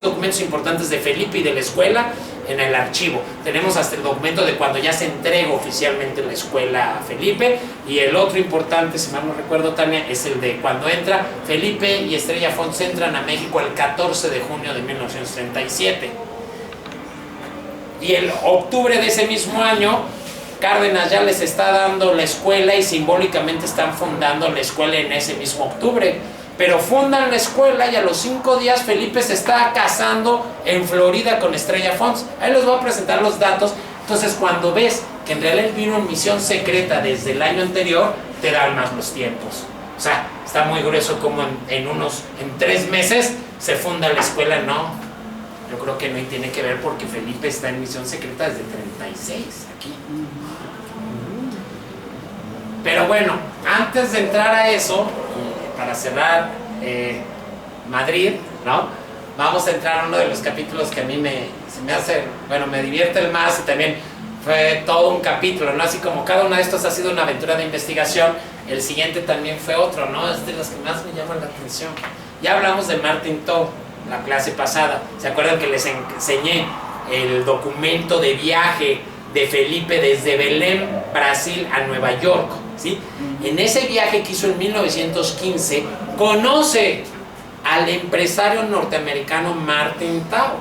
documentos importantes de Felipe y de la escuela en el archivo. Tenemos hasta el documento de cuando ya se entrega oficialmente la escuela a Felipe, y el otro importante, si mal no recuerdo, Tania, es el de cuando entra Felipe y Estrella Fons entran a México el 14 de junio de 1937. Y el octubre de ese mismo año, Cárdenas ya les está dando la escuela y simbólicamente están fundando la escuela en ese mismo octubre. Pero fundan la escuela y a los 5 días Felipe se está casando en Florida con Estrella Fons. Ahí les voy a presentar los datos. Entonces, cuando ves que en realidad él vino en misión secreta desde el año anterior, te dan más los tiempos. O sea, está muy grueso como en 3 meses se funda la escuela. No, yo creo que no tiene que ver, porque Felipe está en misión secreta desde 36 aquí. Pero bueno, antes de entrar a eso, para cerrar Madrid, ¿no? Vamos a entrar a uno de los capítulos que a mí me divierte el más, y también fue todo un capítulo, ¿no? Así como cada una de estos ha sido una aventura de investigación, el siguiente también fue otro, ¿no? Es de los que más me llaman la atención. Ya hablamos de Martin Tau la clase pasada. ¿Se acuerdan que les enseñé el documento de viaje de Felipe desde Belém, Brasil, a Nueva York? ¿Sí? En ese viaje que hizo en 1915, conoce al empresario norteamericano Martin Tau.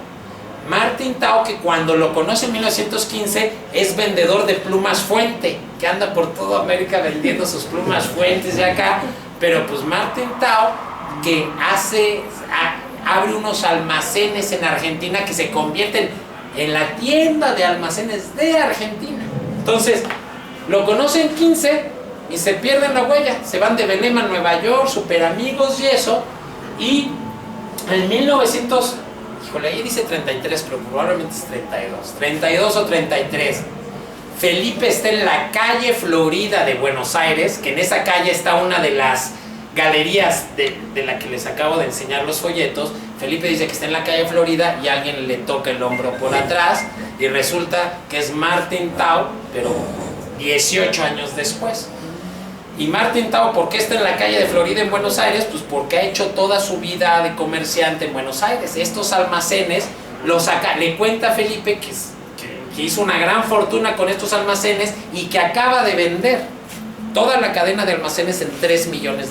Martin Tau, que cuando lo conoce en 1915, es vendedor de plumas Fuente, que anda por toda América vendiendo sus plumas Fuentes de acá. Pero pues Martin Tau, que abre unos almacenes en Argentina que se convierten en la tienda de almacenes de Argentina. Entonces, lo conoce en 15 y se pierden la huella. Se van de Belém a Nueva York, super amigos y eso. Y en 1900, híjole, ahí dice 33, pero probablemente es 32 o 33. Felipe está en la calle Florida de Buenos Aires, que en esa calle está una de las galerías de la que les acabo de enseñar los folletos. Felipe dice que está en la calle Florida y alguien le toca el hombro por atrás y resulta que es Martin Tau, pero 18 años después. Y Martin Tau, ¿por qué está en la calle de Florida en Buenos Aires? Pues porque ha hecho toda su vida de comerciante en Buenos Aires. Estos almacenes los saca, le cuenta a Felipe que hizo una gran fortuna con estos almacenes y que acaba de vender toda la cadena de almacenes en $3 millones.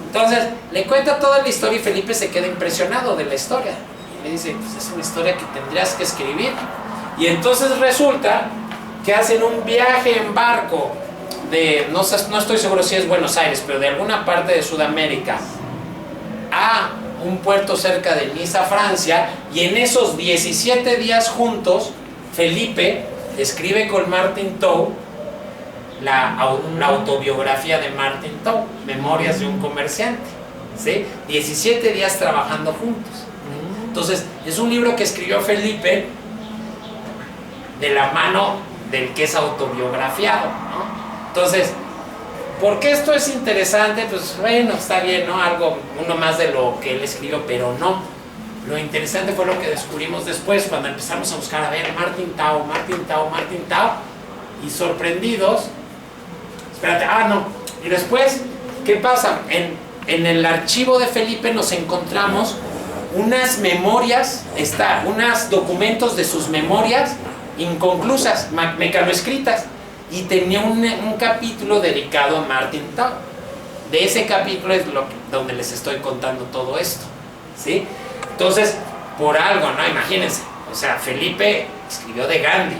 Entonces, le cuenta toda la historia y Felipe se queda impresionado de la historia. Y le dice, pues es una historia que tendrías que escribir. Y entonces resulta que hacen un viaje en barco no estoy seguro si es Buenos Aires, pero de alguna parte de Sudamérica, a un puerto cerca de Niza, Francia, y en esos 17 días juntos, Felipe escribe con Martin Tau la autobiografía de Martin Tau, Memorias de un comerciante, ¿sí? 17 días trabajando juntos. Entonces, es un libro que escribió Felipe de la mano del que es autobiografiado, ¿no? Entonces, ¿por qué esto es interesante? Pues bueno, está bien, ¿no? Uno más de lo que él escribió, pero no. Lo interesante fue lo que descubrimos después, cuando empezamos a buscar, a ver, Martin Tau, y sorprendidos, espérate, no. Y después, ¿qué pasa? En el archivo de Felipe nos encontramos unas memorias, unos documentos de sus memorias inconclusas, mecanoescritas. Y tenía un capítulo dedicado a Martin Tau. De ese capítulo es donde les estoy contando todo esto, ¿sí? Entonces, por algo, ¿no? Imagínense, o sea, Felipe escribió de Gandhi,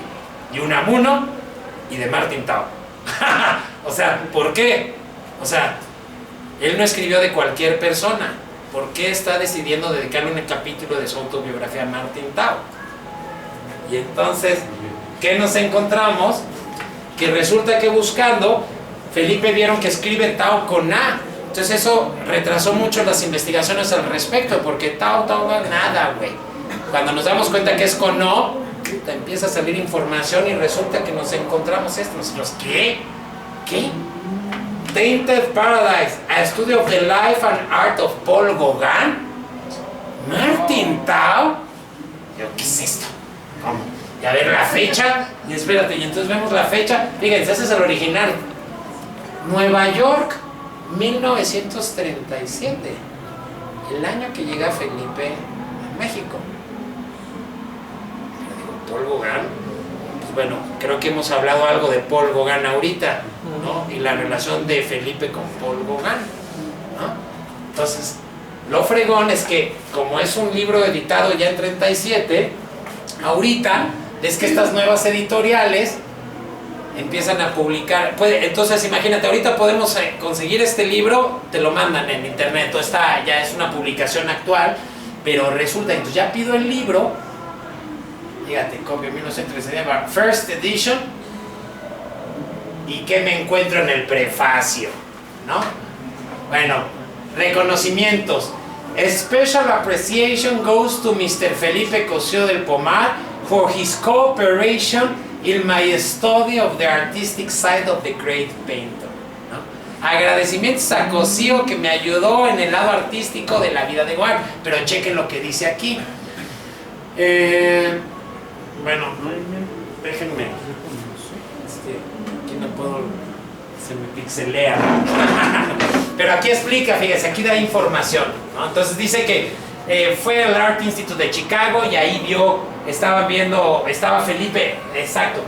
de Unamuno y de Martin Tau. O sea, ¿por qué? O sea, él no escribió de cualquier persona. ¿Por qué está decidiendo dedicarle un capítulo de su autobiografía a Martin Tau? Y entonces, ¿qué nos encontramos? Que resulta que buscando, Felipe vieron que escribe Tau con A. Entonces eso retrasó mucho las investigaciones al respecto, porque Tau, nada, güey. Cuando nos damos cuenta que es con O, te empieza a salir información y resulta que nos encontramos esto. Nosotros, ¿qué? Tainted Paradise, a study of the life and art of Paul Gauguin. Martin Tau. Yo, ¿qué es esto? ¿Cómo? Y a ver la fecha, y espérate, y entonces vemos la fecha, fíjense, ese es el original. Nueva York, 1937. El año que llega Felipe en México. Yo digo, Paul Gauguin, pues bueno, creo que hemos hablado algo de Paul Gauguin ahorita, ¿no? Y la relación de Felipe con Paul Gauguin, ¿no? Entonces, lo fregón es que, como es un libro editado ya en 37, ahorita es que estas nuevas editoriales empiezan a publicar. Entonces, imagínate, ahorita podemos conseguir este libro, te lo mandan en internet, todo está, ya es una publicación actual, pero resulta, entonces ya pido el libro, fíjate, copia 1937, First Edition, y ¿qué me encuentro en el prefacio? ¿No? Bueno, reconocimientos. Special appreciation goes to Mr. Felipe Cosío del Pomar for his cooperation in my study of the artistic side of the great painter, ¿no? Agradecimientos a Cosío, que me ayudó en el lado artístico de la vida de Gauguin. Pero chequen lo que dice aquí. Bueno, déjenme. Aquí no puedo, se me pixelea. Pero aquí explica, fíjense, aquí da información, ¿no? Entonces dice que fue al Art Institute de Chicago y ahí estaba Felipe, exacto.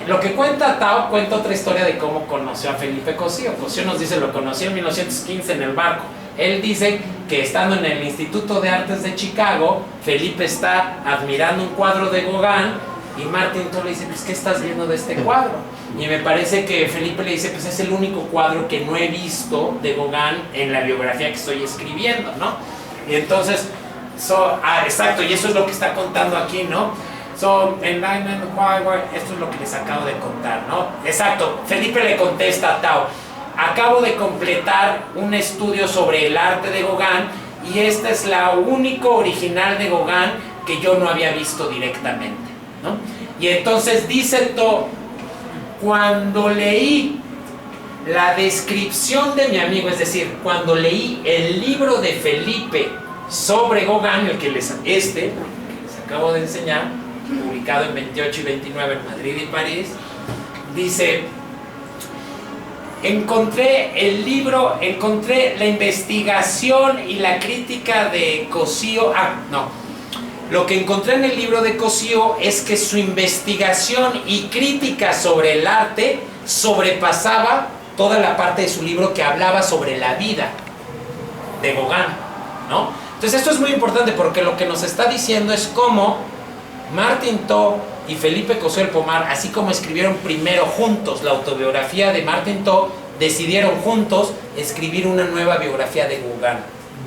Lo que cuenta Tao, cuenta otra historia de cómo conoció a Felipe Cosío. Cosío nos dice, lo conoció en 1915 en el barco. Él dice que estando en el Instituto de Artes de Chicago, Felipe está admirando un cuadro de Gauguin y Martin Too le dice, pues, ¿qué estás viendo de este cuadro? Y me parece que Felipe le dice, pues es el único cuadro que no he visto de Gauguin en la biografía que estoy escribiendo, ¿no? Y entonces, exacto, y eso es lo que está contando aquí, ¿no? Esto es lo que les acabo de contar, ¿no? Exacto, Felipe le contesta a Tao, acabo de completar un estudio sobre el arte de Gauguin y esta es la única original de Gauguin que yo no había visto directamente, ¿no? Y entonces dice Tao, cuando leí la descripción de mi amigo, es decir, cuando leí el libro de Felipe sobre Gauguin, el que les acabo de enseñar, publicado en 28 y 29 en Madrid y París, dice, encontré el libro, encontré la investigación y la crítica de Cosío, lo que encontré en el libro de Cosío es que su investigación y crítica sobre el arte sobrepasaba toda la parte de su libro que hablaba sobre la vida de Gauguin, ¿no? Entonces esto es muy importante porque lo que nos está diciendo es cómo Martin Too y Felipe Cosío del Pomar, así como escribieron primero juntos la autobiografía de Martin Too, decidieron juntos escribir una nueva biografía de Gauguin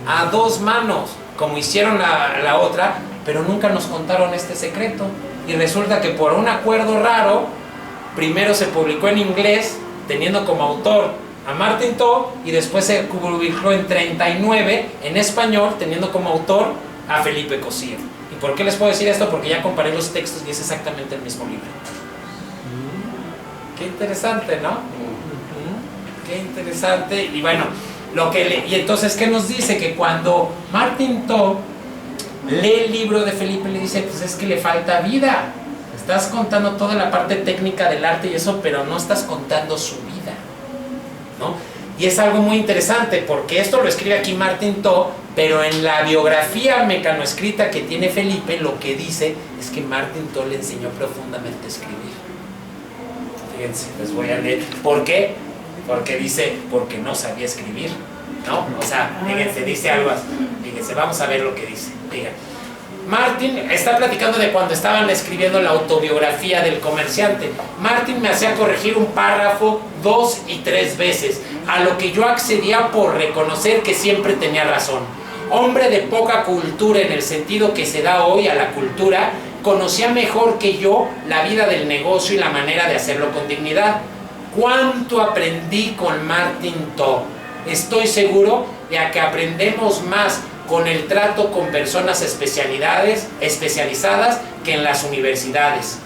a dos manos, como hicieron la otra, pero nunca nos contaron este secreto. Y resulta que por un acuerdo raro, primero se publicó en inglés, teniendo como autor a Martin Too, y después se publicó en 39 en español, teniendo como autor a Felipe Cosío. ¿Y por qué les puedo decir esto? Porque ya comparé los textos y es exactamente el mismo libro. Qué interesante, ¿no? Qué interesante. Y bueno, y entonces, ¿qué nos dice? Que cuando Martin Too lee el libro de Felipe, le dice, pues es que le falta vida. Estás contando toda la parte técnica del arte y eso, pero no estás contando su vida, ¿no? Y es algo muy interesante, porque esto lo escribe aquí Martin Too, pero en la biografía mecanoescrita que tiene Felipe, lo que dice es que Martin Too le enseñó profundamente a escribir. Fíjense, les voy a leer. ¿Por qué? Porque dice, porque no sabía escribir, ¿no? O sea, fíjense, dice algo así. Fíjense, vamos a ver lo que dice. Diga. Martin está platicando de cuando estaban escribiendo la autobiografía del comerciante. Martin me hacía corregir un párrafo 2 y 3 veces, a lo que yo accedía por reconocer que siempre tenía razón. Hombre de poca cultura en el sentido que se da hoy a la cultura, conocía mejor que yo la vida del negocio y la manera de hacerlo con dignidad. ¿Cuánto aprendí con Martin Too? Estoy seguro de que aprendemos más con el trato con personas especializadas que en las universidades.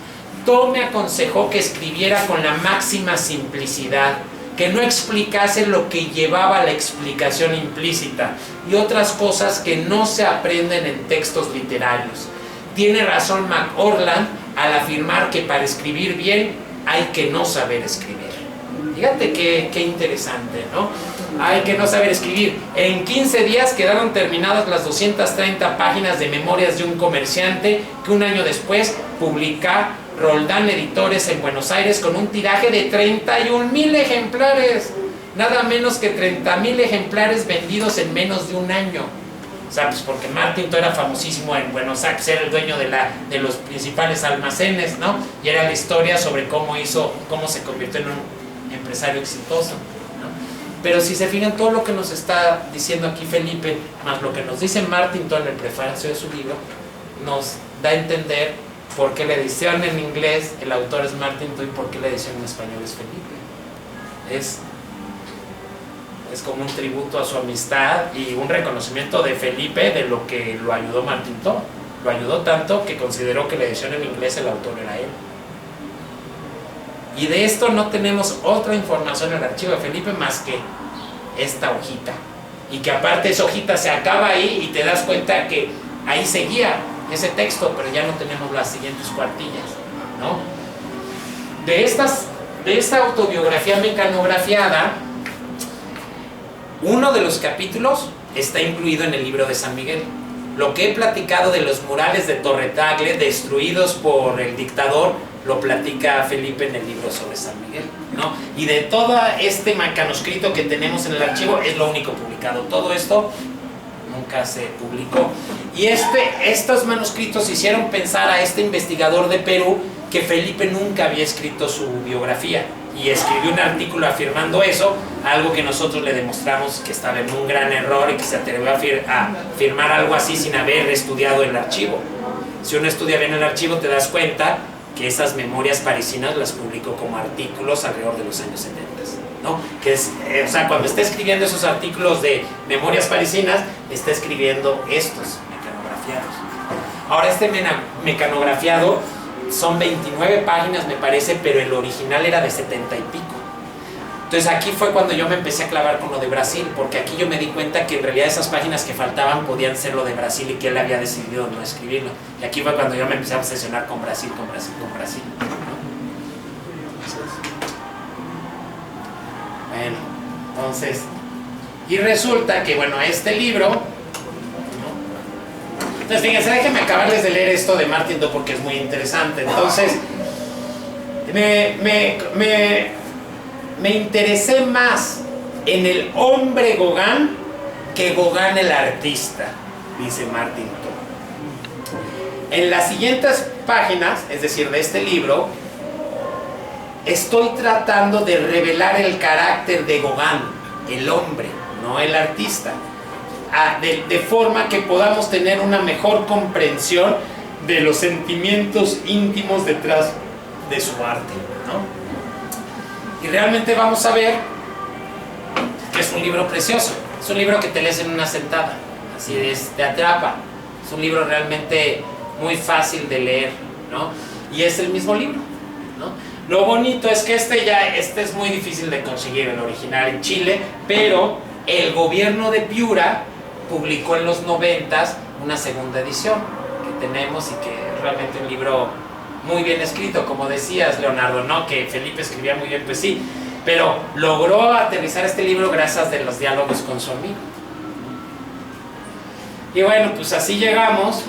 Too me aconsejó que escribiera con la máxima simplicidad, que no explicase lo que llevaba la explicación implícita y otras cosas que no se aprenden en textos literarios. Tiene razón McOrland al afirmar que para escribir bien hay que no saber escribir. Fíjate qué interesante, ¿no? hay que no saber escribir. En 15 días quedaron terminadas las 230 páginas de Memorias de un comerciante que un año después publica Roldán Editores en Buenos Aires con un tiraje de 31,000 ejemplares. Nada menos que 30,000 ejemplares vendidos en menos de un año. O sea, pues porque Martinto era famosísimo en Buenos Aires, era el dueño de los principales almacenes, ¿no? Y era la historia sobre cómo se convirtió en un empresario exitoso, ¿no? Pero si se fijan, todo lo que nos está diciendo aquí Felipe, más lo que nos dice Martinto en el prefacio de su libro, nos da a entender por qué la edición en inglés, el autor es Martinto, y por qué la edición en español es Felipe. Es como un tributo a su amistad y un reconocimiento de Felipe de lo que lo ayudó Martinto. Lo ayudó tanto que consideró que la edición en inglés el autor era él. Y de esto no tenemos otra información en el archivo de Felipe más que esta hojita. Y que aparte esa hojita se acaba ahí y te das cuenta que ahí seguía ese texto, pero ya no tenemos las siguientes cuartillas, ¿no? De esta autobiografía mecanografiada, uno de los capítulos está incluido en el libro de San Miguel. Lo que he platicado de los murales de Torre Tagle destruidos por el dictador, lo platica Felipe en el libro sobre San Miguel, ¿no? Y de todo este mecanoscrito que tenemos en el archivo es lo único publicado. Todo esto nunca se publicó. Y estos manuscritos hicieron pensar a este investigador de Perú que Felipe nunca había escrito su biografía. Y escribió un artículo afirmando eso, algo que nosotros le demostramos que estaba en un gran error y que se atrevió a firmar algo así sin haber estudiado el archivo. Si uno estudia bien el archivo te das cuenta que esas memorias parisinas las publicó como artículos alrededor de los años 70, ¿no? O sea, cuando está escribiendo esos artículos de memorias parisinas, está escribiendo estos mecanografiados. Ahora este mecanografiado son 29 páginas me parece, pero el original era de 70 y pico. Entonces aquí fue cuando yo me empecé a clavar con lo de Brasil, porque aquí yo me di cuenta que en realidad esas páginas que faltaban podían ser lo de Brasil y que él había decidido no escribirlo. Y aquí fue cuando yo me empecé a obsesionar con Brasil, ¿no? Entonces, y resulta que, bueno, este libro, ¿no? Entonces, fíjense, déjenme acabarles de leer esto de Martinto porque es muy interesante. Entonces, me interesé más en el hombre Gauguin que Gauguin el artista, dice Martinto. En las siguientes páginas, es decir, de este libro, estoy tratando de revelar el carácter de Gauguin, el hombre, no el artista, de forma que podamos tener una mejor comprensión de los sentimientos íntimos detrás de su arte, ¿no? Y realmente vamos a ver que es un libro precioso, es un libro que te lees en una sentada, así te atrapa, es un libro realmente muy fácil de leer, ¿no? Y es el mismo libro, ¿no? Lo bonito es que este es muy difícil de conseguir, el original en Chile, pero el gobierno de Piura publicó en los 90s una segunda edición que tenemos y que es realmente un libro muy bien escrito, como decías, Leonardo, ¿no? Que Felipe escribía muy bien, pues sí, pero logró aterrizar este libro gracias a los diálogos con su amigo. Y bueno, pues así llegamos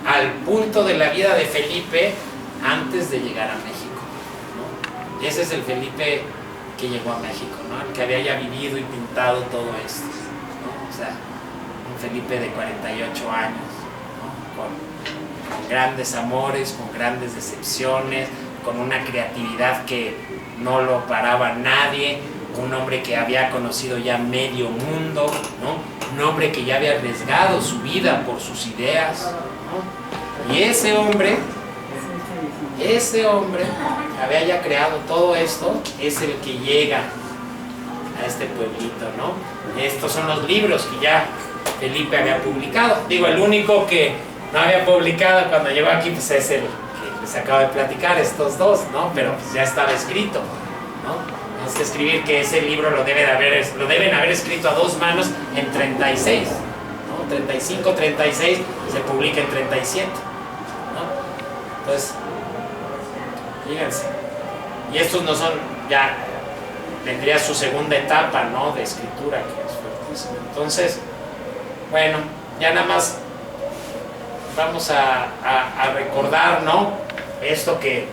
al punto de la vida de Felipe antes de llegar a México, ¿no? Y ese es el Felipe que llegó a México, ¿no? El que había ya vivido y pintado todo esto, ¿no? O sea, un Felipe de 48 años, ¿no? Con grandes amores, con grandes decepciones, con una creatividad que no lo paraba nadie, un hombre que había conocido ya medio mundo, ¿no? Un hombre que ya había arriesgado su vida por sus ideas, ¿no? Y ese hombre que había ya creado todo esto, es el que llega a este pueblito, ¿no? Estos son los libros que ya Felipe había publicado. Digo, el único que no había publicado cuando llegó aquí, pues es el que les acabo de platicar, estos dos, ¿no? Pero pues ya estaba escrito, ¿no? Tenemos que escribir que ese libro lo deben haber escrito a dos manos en 36, ¿no? 35, 36, se publica en 37, ¿no? Entonces, fíjense. Y estos no son ya vendría su segunda etapa, ¿no?, de escritura, que es fuertísima. Entonces, bueno, ya nada más vamos a recordar, ¿no?, esto que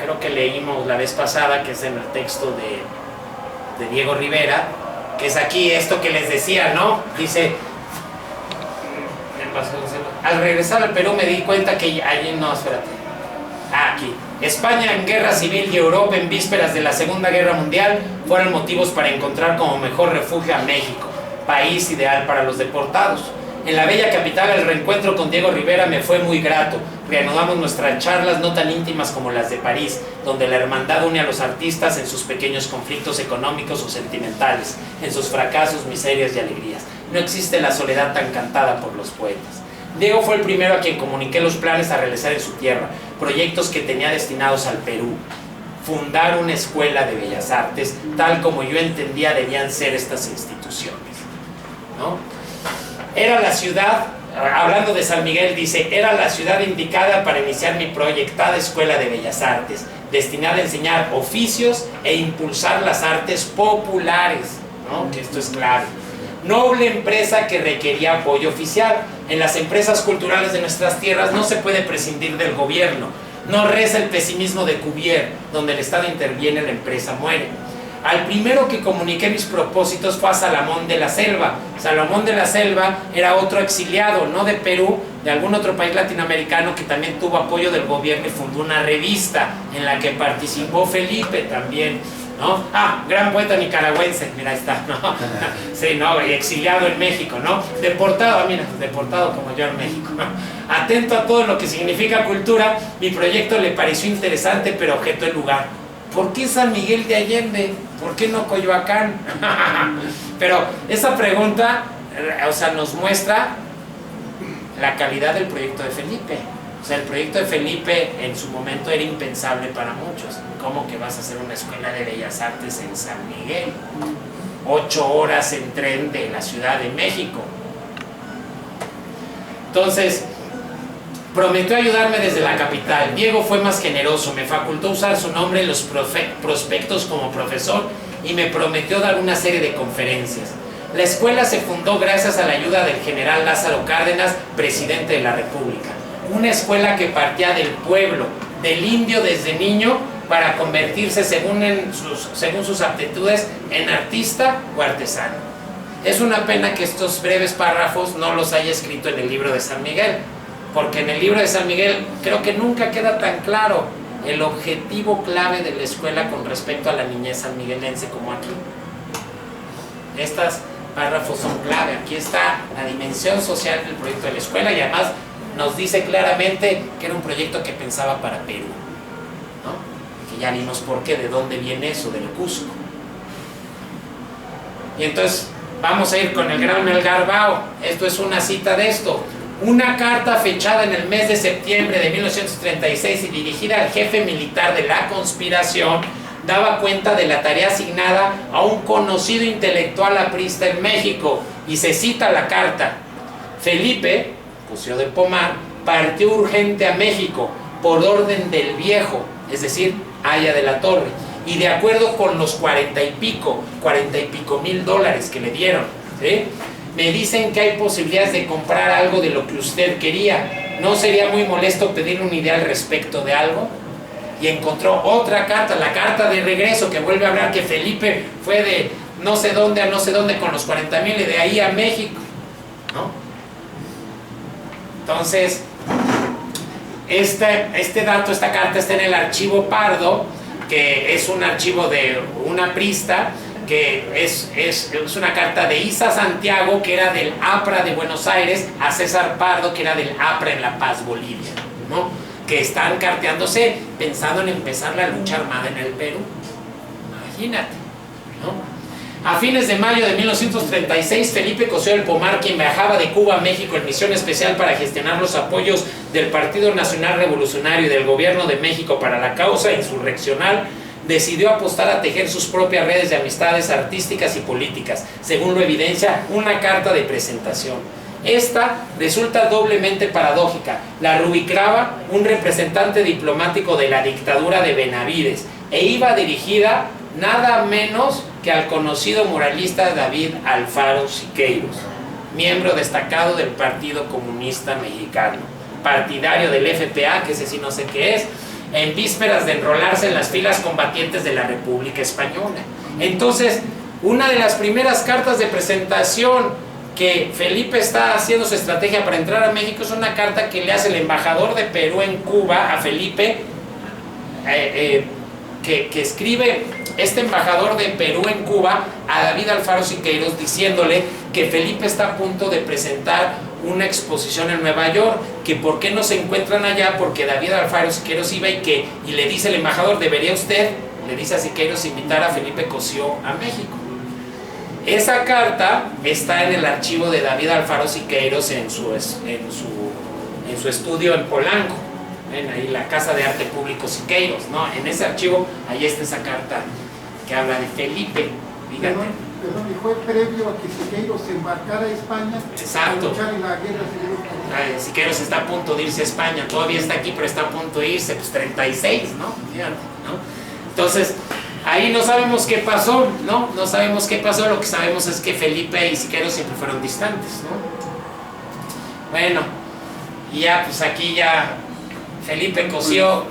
creo que leímos la vez pasada, que es en el texto de Diego Rivera, que es aquí esto que les decía, ¿no? Dice, al regresar al Perú me di cuenta que allí, no, espérate, aquí, España en guerra civil y Europa en vísperas de la Segunda Guerra Mundial fueron motivos para encontrar como mejor refugio a México, país ideal para los deportados. En la bella capital el reencuentro con Diego Rivera me fue muy grato. Reanudamos nuestras charlas no tan íntimas como las de París, donde la hermandad une a los artistas en sus pequeños conflictos económicos o sentimentales, en sus fracasos, miserias y alegrías. No existe la soledad tan cantada por los poetas. Diego fue el primero a quien comuniqué los planes a realizar en su tierra, proyectos que tenía destinados al Perú. Fundar una escuela de bellas artes, tal como yo entendía debían ser estas instituciones, ¿no? Era la ciudad, hablando de San Miguel, dice, era la ciudad indicada para iniciar mi proyectada escuela de bellas artes, destinada a enseñar oficios e impulsar las artes populares, ¿no?, que esto es claro. Noble empresa que requería apoyo oficial. En las empresas culturales de nuestras tierras no se puede prescindir del gobierno. No reza el pesimismo de Cuvier, donde el Estado interviene, la empresa muere. Al primero que comuniqué mis propósitos fue a Salomón de la Selva. Salomón de la Selva era otro exiliado, no de Perú, de algún otro país latinoamericano, que también tuvo apoyo del gobierno y fundó una revista en la que participó Felipe también, ¿no? Ah, gran poeta nicaragüense, mira, ahí está, ¿no? Sí, ¿no? Y exiliado en México, ¿no? Deportado, mira, deportado como yo en México, ¿no? Atento a todo lo que significa cultura, mi proyecto le pareció interesante, pero objetó el lugar. ¿Por qué San Miguel de Allende? ¿Por qué no Coyoacán? Pero esa pregunta, o sea, nos muestra la calidad del proyecto de Felipe. O sea, el proyecto de Felipe en su momento era impensable para muchos. ¿Cómo que vas a hacer una escuela de bellas artes en San Miguel? 8 horas en tren de la Ciudad de México. Entonces, prometió ayudarme desde la capital. Diego fue más generoso, me facultó usar su nombre en los prospectos como profesor y me prometió dar una serie de conferencias. La escuela se fundó gracias a la ayuda del general Lázaro Cárdenas, presidente de la República. Una escuela que partía del pueblo, del indio desde niño, para convertirse según sus aptitudes en artista o artesano. Es una pena que estos breves párrafos no los haya escrito en el libro de San Miguel, porque en el libro de San Miguel creo que nunca queda tan claro el objetivo clave de la escuela con respecto a la niñez sanmiguelense como aquí. Estos párrafos son clave. Aquí está la dimensión social del proyecto de la escuela y además nos dice claramente que era un proyecto que pensaba para Perú, ¿no? Que ya vimos por qué, de dónde viene eso, del Cusco. Y entonces vamos a ir con el gran Melgar Bao. Esto es una cita de esto. Una carta fechada en el mes de septiembre de 1936 y dirigida al jefe militar de la conspiración daba cuenta de la tarea asignada a un conocido intelectual aprista en México, y se cita la carta: Felipe Cusio de Pomar partió urgente a México por orden del viejo, es decir, Aya de la Torre, y de acuerdo con los 40 y pico mil dólares que le dieron, ¿sí? Me dicen que hay posibilidades de comprar algo de lo que usted quería. ¿No sería muy molesto pedirle una idea al respecto de algo? Y encontró otra carta, la carta de regreso, que vuelve a hablar que Felipe fue de no sé dónde a no sé dónde con los 40,000 y de ahí a México, ¿no? Entonces, este dato, esta carta está en el archivo Pardo, que es un archivo de una aprista, que es una carta de Isa Santiago, que era del APRA de Buenos Aires, a César Pardo, que era del APRA en La Paz, Bolivia, ¿no? Que están carteándose pensando en empezar la lucha armada en el Perú. Imagínate, ¿no? A fines de mayo de 1936, Felipe Cosío del Pomar, quien viajaba de Cuba a México en misión especial para gestionar los apoyos del Partido Nacional Revolucionario y del Gobierno de México para la causa insurreccional, decidió apostar a tejer sus propias redes de amistades artísticas y políticas, según lo evidencia una carta de presentación. Esta resulta doblemente paradójica. La rubricaba un representante diplomático de la dictadura de Benavides e iba dirigida nada menos que al conocido muralista David Alfaro Siqueiros, miembro destacado del Partido Comunista Mexicano, partidario del FPA, que ese sí no sé qué es, en vísperas de enrolarse en las filas combatientes de la República Española. Entonces, una de las primeras cartas de presentación que Felipe está haciendo su estrategia para entrar a México es una carta que le hace el embajador de Perú en Cuba a Felipe, que escribe este embajador de Perú en Cuba a David Alfaro Siqueiros, diciéndole que Felipe está a punto de presentar una exposición en Nueva York, que por qué no se encuentran allá, porque David Alfaro Siqueiros iba y le dice el embajador, debería usted, le dice a Siqueiros, invitar a Felipe Cosío a México. Esa carta está en el archivo de David Alfaro Siqueiros en su estudio en Polanco. Ven ahí la Casa de Arte Público Siqueiros, ¿no? En ese archivo, ahí está esa carta que habla de Felipe. Dígame. Perdón, y fue previo a que Siqueiros se embarcara a España. Exacto. A luchar en la guerra civil. Siqueiros está a punto de irse a España, todavía está aquí, pero está a punto de irse, pues 36, ¿no? Fíjate, ¿no? Entonces, ahí no sabemos qué pasó, ¿no? No sabemos qué pasó, lo que sabemos es que Felipe y Siqueiros siempre fueron distantes, ¿no? Bueno, y ya, pues aquí ya Felipe Cosío,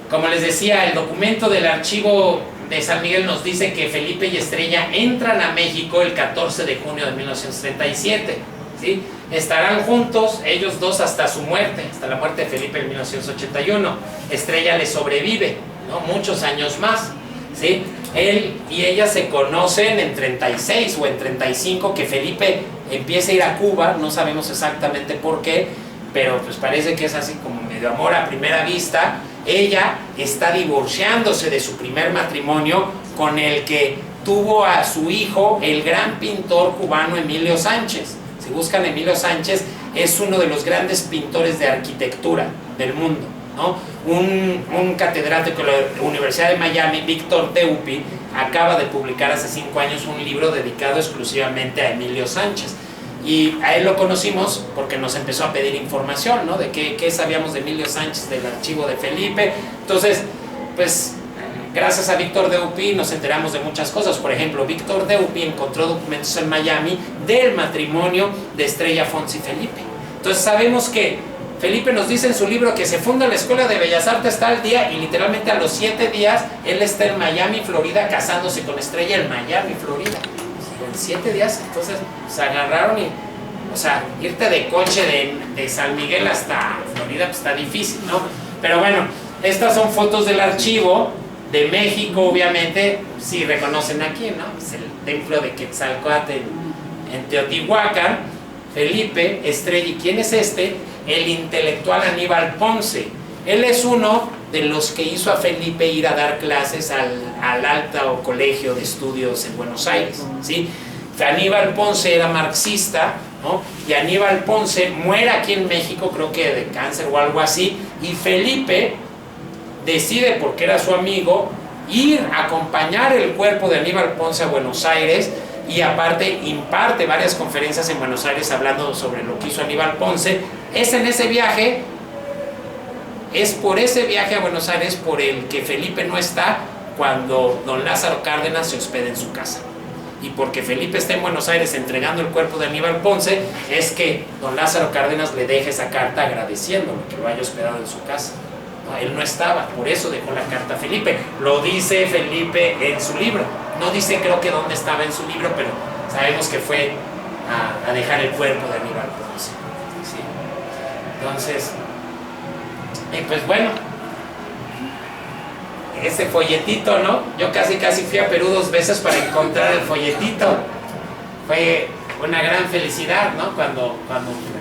como les decía, el documento del archivo de San Miguel nos dice que Felipe y Estrella entran a México el 14 de junio de 1937, ¿sí? Estarán juntos ellos dos hasta su muerte, hasta la muerte de Felipe en 1981. Estrella le sobrevive, ¿no? Muchos años más, ¿sí? Él y ella se conocen en 36 o en 35, que Felipe empieza a ir a Cuba, no sabemos exactamente por qué, pero pues parece que es así como medio amor a primera vista. Ella está divorciándose de su primer matrimonio, con el que tuvo a su hijo, el gran pintor cubano Emilio Sánchez. Si buscan Emilio Sánchez, es uno de los grandes pintores de arquitectura del mundo, ¿no? Un catedrático de la Universidad de Miami, Víctor Teupi, acaba de publicar hace 5 años un libro dedicado exclusivamente a Emilio Sánchez. Y a él lo conocimos porque nos empezó a pedir información, ¿no? De qué sabíamos de Emilio Sánchez, del archivo de Felipe. Entonces, pues, gracias a Víctor Teupi nos enteramos de muchas cosas. Por ejemplo, Víctor Teupi encontró documentos en Miami del matrimonio de Estrella Fons y Felipe. Entonces sabemos que Felipe nos dice en su libro que se funda la Escuela de Bellas Artes tal día, y literalmente a los 7 días él está en Miami, Florida, casándose con Estrella en Miami, Florida. En 7 días, entonces se agarraron y, o sea, irte de coche de San Miguel hasta Florida pues está difícil, ¿no? Pero bueno, estas son fotos del archivo de México, obviamente, sí reconocen aquí, ¿no? Pues el templo de Quetzalcóatl en Teotihuacán. Felipe, Estrella, ¿y quién es este? El intelectual Aníbal Ponce. Él es uno de los que hizo a Felipe ir a dar clases al Alto Colegio de Estudios en Buenos Aires, ¿sí? Aníbal Ponce era marxista, ¿no? Y Aníbal Ponce muere aquí en México, creo que de cáncer o algo así, y Felipe decide, porque era su amigo, ir a acompañar el cuerpo de Aníbal Ponce a Buenos Aires, y aparte imparte varias conferencias en Buenos Aires hablando sobre lo que hizo Aníbal Ponce. Es en ese viaje, es por ese viaje a Buenos Aires por el que Felipe no está cuando don Lázaro Cárdenas se hospeda en su casa. Y porque Felipe está en Buenos Aires entregando el cuerpo de Aníbal Ponce, es que don Lázaro Cárdenas le deja esa carta agradeciéndole que lo haya hospedado en su casa. No, él no estaba, por eso dejó la carta a Felipe. Lo dice Felipe en su libro. No dice, creo que dónde estaba en su libro, pero sabemos que fue a dejar el cuerpo de Aníbal Ponce, ¿sí? Entonces, pues bueno, ese folletito, ¿no? Yo casi fui a Perú 2 veces para encontrar el folletito. Fue una gran felicidad, ¿no? Cuando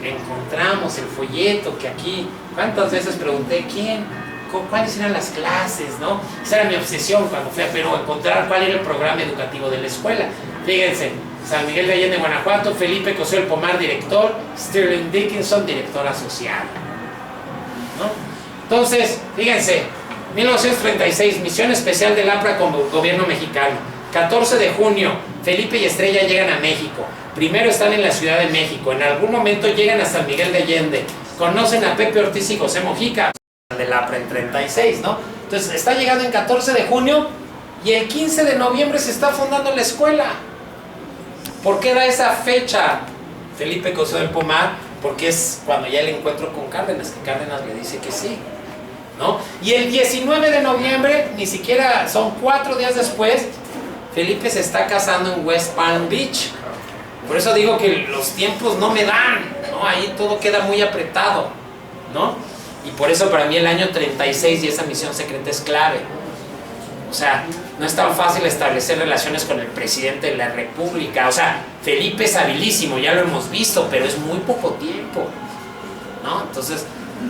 encontramos el folleto, que aquí, ¿cuántas veces pregunté cuáles eran las clases, ¿no? Esa era mi obsesión cuando fui a Perú, encontrar cuál era el programa educativo de la escuela. Fíjense, San Miguel de Allende, Guanajuato, Felipe Cosío el Pomar, director, Sterling Dickinson, director asociado, ¿no? Entonces, fíjense, 1936, misión especial del APRA con el gobierno mexicano. 14 de junio, Felipe y Estrella llegan a México. Primero están en la Ciudad de México, en algún momento llegan a San Miguel de Allende, conocen a Pepe Ortiz y José Mojica, del APRA en 36, ¿no? Entonces está llegando en 14 de junio Y el 15 de noviembre se está fundando la escuela. ¿Por qué da esa fecha Felipe Cosío del Pomar? Porque es cuando ya el encuentro con Cárdenas, que Cárdenas le dice que sí, ¿no? Y el 19 de noviembre, ni siquiera son 4 días después, Felipe se está casando en West Palm Beach. Por eso digo que los tiempos no me dan, ¿no? Ahí todo queda muy apretado, ¿no? Y por eso para mí el año 36 y esa misión secreta es clave. O sea, no es tan fácil establecer relaciones con el presidente de la República. O sea, Felipe es habilísimo, ya lo hemos visto, pero es muy poco tiempo, ¿no? Entonces,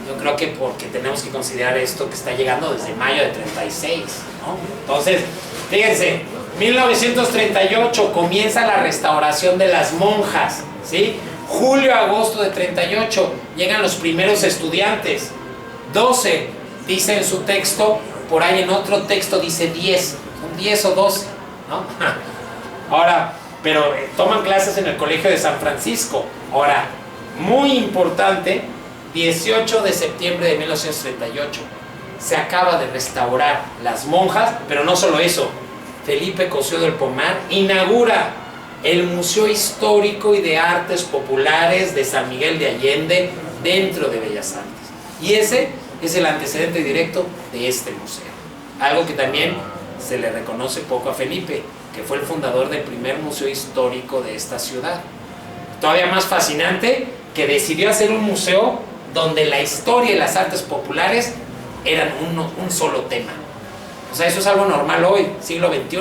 yo creo que porque tenemos que considerar esto que está llegando desde mayo de 36, ¿no? Entonces, fíjense, 1938 comienza la restauración de las monjas, ¿sí? Julio-agosto de 38 llegan los primeros estudiantes. 12 dice en su texto, por ahí en otro texto dice 10, son 10 o 12, ¿no? Ahora, pero toman clases en el Colegio de San Francisco. Ahora, muy importante, 18 de septiembre de 1938, se acaba de restaurar las monjas, pero no solo eso, Felipe Cosío del Pomar inaugura el Museo Histórico y de Artes Populares de San Miguel de Allende dentro de Bellas Artes. Y ese es el antecedente directo de este museo. Algo que también se le reconoce poco a Felipe, que fue el fundador del primer museo histórico de esta ciudad. Todavía más fascinante, que decidió hacer un museo donde la historia y las artes populares eran un solo tema. O sea, eso es algo normal hoy, siglo XXI.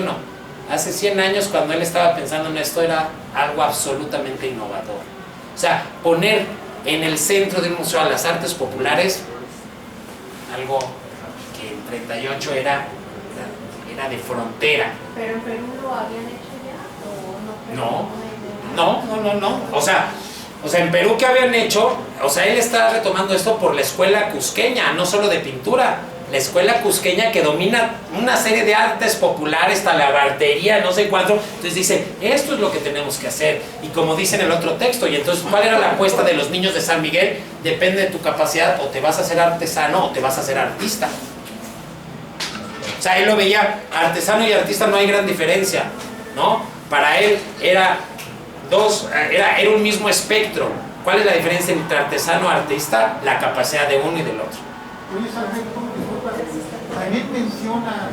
Hace 100 años, cuando él estaba pensando en esto, era algo absolutamente innovador. O sea, poner en el centro de un museo a las artes populares, algo que en 38 era de frontera. ¿Pero en Perú lo habían hecho ya? ¿O no? No. O sea, en Perú, ¿qué habían hecho? O sea, él está retomando esto por la escuela cusqueña, no solo de pintura. La escuela cusqueña que domina una serie de artes populares, talabartería, no sé cuánto. Entonces dice, esto es lo que tenemos que hacer. Y como dice en el otro texto, y entonces, ¿cuál era la apuesta de los niños de San Miguel? Depende de tu capacidad, o te vas a hacer artesano o te vas a hacer artista. O sea, él lo veía, artesano y artista no hay gran diferencia, ¿no? Para él era un mismo espectro. ¿Cuál es la diferencia entre artesano y artista? La capacidad de uno y del otro. Oye, Sargento, también menciona,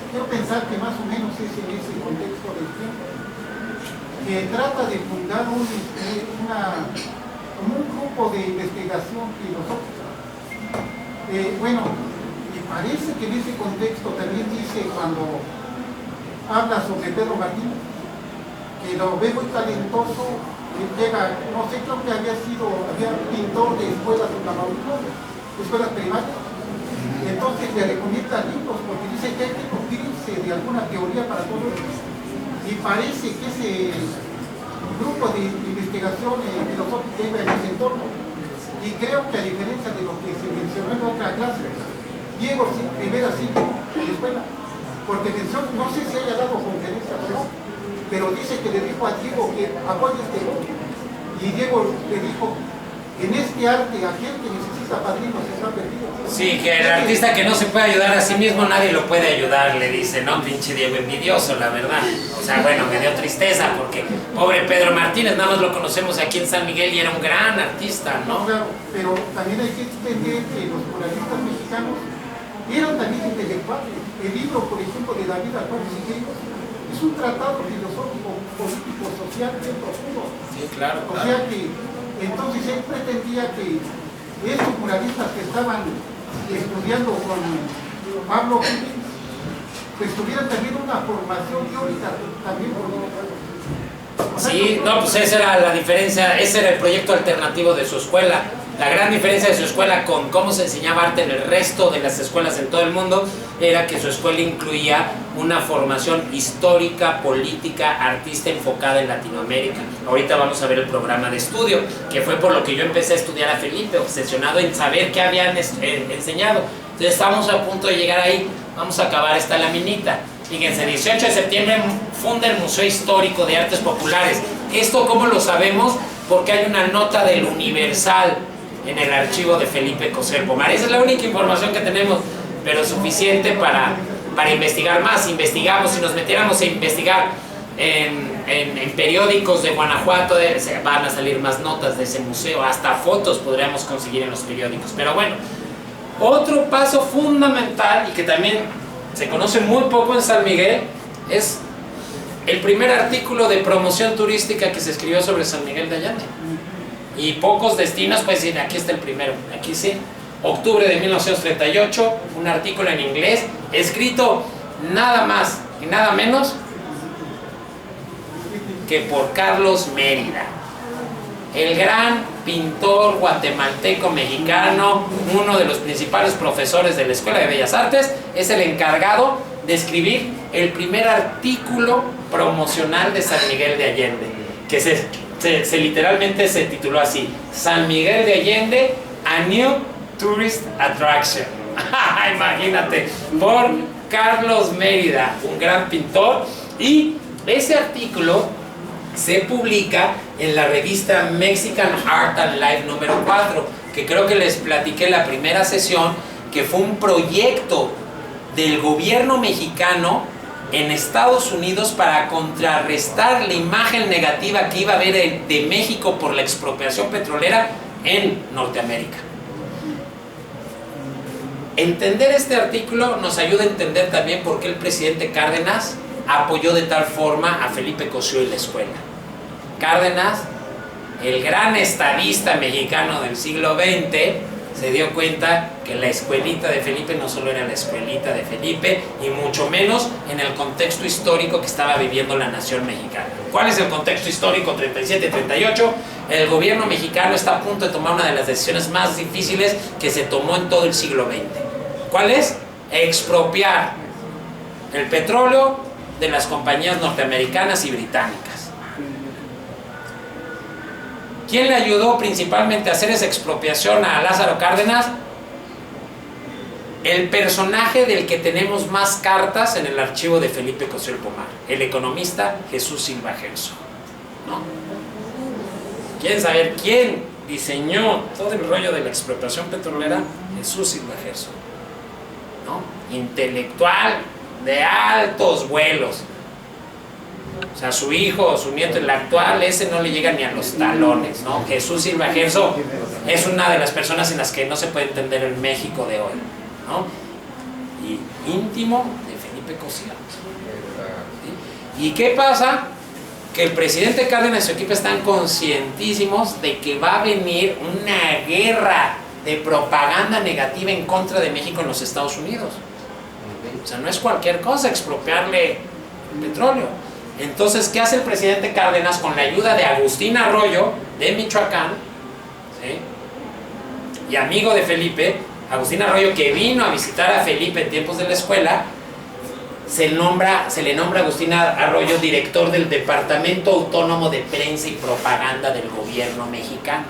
quiero pensar que más o menos es en ese contexto del tiempo, que trata de fundar como un grupo de investigación filosófica. Bueno, me parece que en ese contexto también dice, cuando habla sobre Pedro Martínez, que lo ve muy talentoso, que llega, no sé, creo que había pintor de escuelas de Tamaulipas, escuelas primarias. Entonces le recomienda libros porque dice que hay que nutrirse de alguna teoría para todo esto. Y parece que ese grupo de investigación filosófica iba en ese entorno. Y creo que a diferencia de lo que se mencionó en otra clase, Diego Rivera sí en la escuela, porque mencionó, no sé si haya dado conferencia o no, pero dice que le dijo a Diego que apoye este grupo. Y Diego le dijo, en este arte, aquel que necesita padrinos está perdido. Sí, que el artista que no se puede ayudar a sí mismo, nadie lo puede ayudar, le dice, ¿no? Pinche Diego envidioso, la verdad. O sea, bueno, me dio tristeza porque pobre Pedro Martínez, nada más lo conocemos aquí en San Miguel y era un gran artista, ¿no? Claro, pero también hay que entender que los muralistas mexicanos eran también intelectuales. El libro, por ejemplo, de David Alfaro Siqueiros es un tratado filosófico, político, social bien profundo. Sí, claro. O sea que entonces él pretendía que esos muralistas que estaban estudiando con Pablo Gibbons, pues tuvieran también una formación teórica también política. Sí, no, pues esa era la diferencia, ese era el proyecto alternativo de su escuela. La gran diferencia de su escuela con cómo se enseñaba arte en el resto de las escuelas en todo el mundo era que su escuela incluía una formación histórica, política, artista enfocada en Latinoamérica. Ahorita vamos a ver el programa de estudio, que fue por lo que yo empecé a estudiar a Felipe, obsesionado en saber qué habían enseñado. Entonces estamos a punto de llegar ahí, vamos a acabar esta laminita. Fíjense, 18 de septiembre funda el Museo Histórico de Artes Populares. ¿Esto cómo lo sabemos? Porque hay una nota del Universal en el archivo de Felipe Cosío del Pomar. Esa es la única información que tenemos, pero suficiente para para investigar más. Investigamos, si nos metiéramos a investigar en periódicos de Guanajuato, van a salir más notas de ese museo, hasta fotos podríamos conseguir en los periódicos. Pero bueno, otro paso fundamental y que también se conoce muy poco en San Miguel es el primer artículo de promoción turística que se escribió sobre San Miguel de Allende. Y pocos destinos, pues sí, aquí está el primero, aquí sí, octubre de 1938, un artículo en inglés, escrito nada más y nada menos que por Carlos Mérida, el gran pintor guatemalteco mexicano, uno de los principales profesores de la Escuela de Bellas Artes, es el encargado de escribir el primer artículo promocional de San Miguel de Allende, que se literalmente se tituló así: San Miguel de Allende, a New Tourist Attraction. Imagínate, por Carlos Mérida, un gran pintor. Y ese artículo se publica en la revista Mexican Art and Life número 4, que creo que les platiqué en la primera sesión, que fue un proyecto del gobierno mexicano en Estados Unidos para contrarrestar la imagen negativa que iba a haber de México por la expropiación petrolera en Norteamérica. Entender este artículo nos ayuda a entender también por qué el presidente Cárdenas apoyó de tal forma a Felipe Cosío y la escuela. Cárdenas, el gran estadista mexicano del siglo XX, se dio cuenta que la escuelita de Felipe no solo era la escuelita de Felipe, y mucho menos en el contexto histórico que estaba viviendo la nación mexicana. ¿Cuál es el contexto histórico 37-38? El gobierno mexicano está a punto de tomar una de las decisiones más difíciles que se tomó en todo el siglo XX. ¿Cuál es? Expropiar el petróleo de las compañías norteamericanas y británicas. ¿Quién le ayudó principalmente a hacer esa expropiación a Lázaro Cárdenas? El personaje del que tenemos más cartas en el archivo de Felipe Cosío Pomar, el economista Jesús Silva Herzog, ¿no? ¿Quieren saber quién diseñó todo el rollo de la expropiación petrolera? Jesús Silva Herzog, ¿no? Intelectual de altos vuelos. O sea, su hijo, su nieto, el actual, ese no le llega ni a los talones, ¿no? Jesús Silva Herzog es una de las personas en las que no se puede entender el México de hoy, ¿no? Y íntimo de Felipe Cosío. ¿Sí? ¿Y qué pasa? Que el presidente Cárdenas y su equipo están conscientísimos de que va a venir una guerra de propaganda negativa en contra de México en los Estados Unidos. O sea, no es cualquier cosa expropiarle el petróleo. Entonces, ¿qué hace el presidente Cárdenas con la ayuda de Agustín Arroyo de Michoacán? ¿Sí? Y amigo de Felipe, Agustín Arroyo, que vino a visitar a Felipe en tiempos de la escuela, se le nombra a Agustín Arroyo director del Departamento Autónomo de Prensa y Propaganda del gobierno mexicano.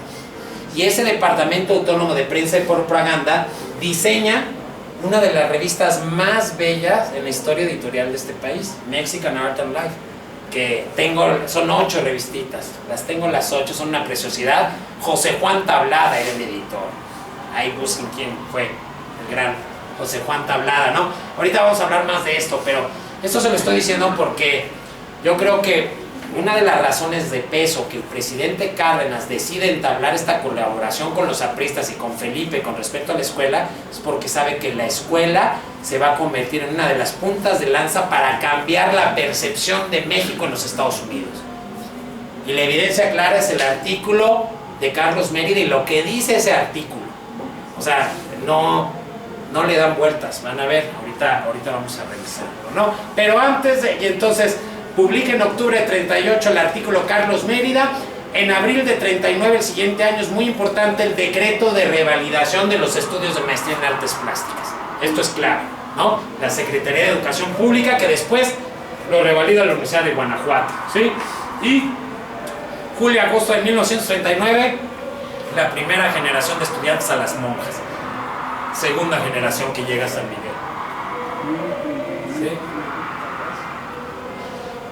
Y ese Departamento Autónomo de Prensa y Propaganda diseña una de las revistas más bellas en la historia editorial de este país, Mexican Art and Life, que son 8 revistitas, las tengo las 8, son una preciosidad. José Juan Tablada era el editor, ahí busquen quién fue el gran José Juan Tablada, ¿no? Ahorita vamos a hablar más de esto, pero esto se lo estoy diciendo porque yo creo que una de las razones de peso que el presidente Cárdenas decide entablar esta colaboración con los apristas y con Felipe con respecto a la escuela es porque sabe que la escuela se va a convertir en una de las puntas de lanza para cambiar la percepción de México en los Estados Unidos. Y la evidencia clara es el artículo de Carlos Mérida y lo que dice ese artículo. O sea, no le dan vueltas, van a ver, ahorita vamos a revisarlo, ¿no? Pero antes y entonces publica en octubre de 38 el artículo Carlos Mérida. En abril de 39, el siguiente año, es muy importante el decreto de revalidación de los estudios de maestría en artes plásticas. Esto es clave, ¿no? La Secretaría de Educación Pública, que después lo revalida la Universidad de Guanajuato, ¿sí? Y julio-agosto de 1939, la primera generación de estudiantes a las monjas. Segunda generación que llega a San Miguel. ¿Sí?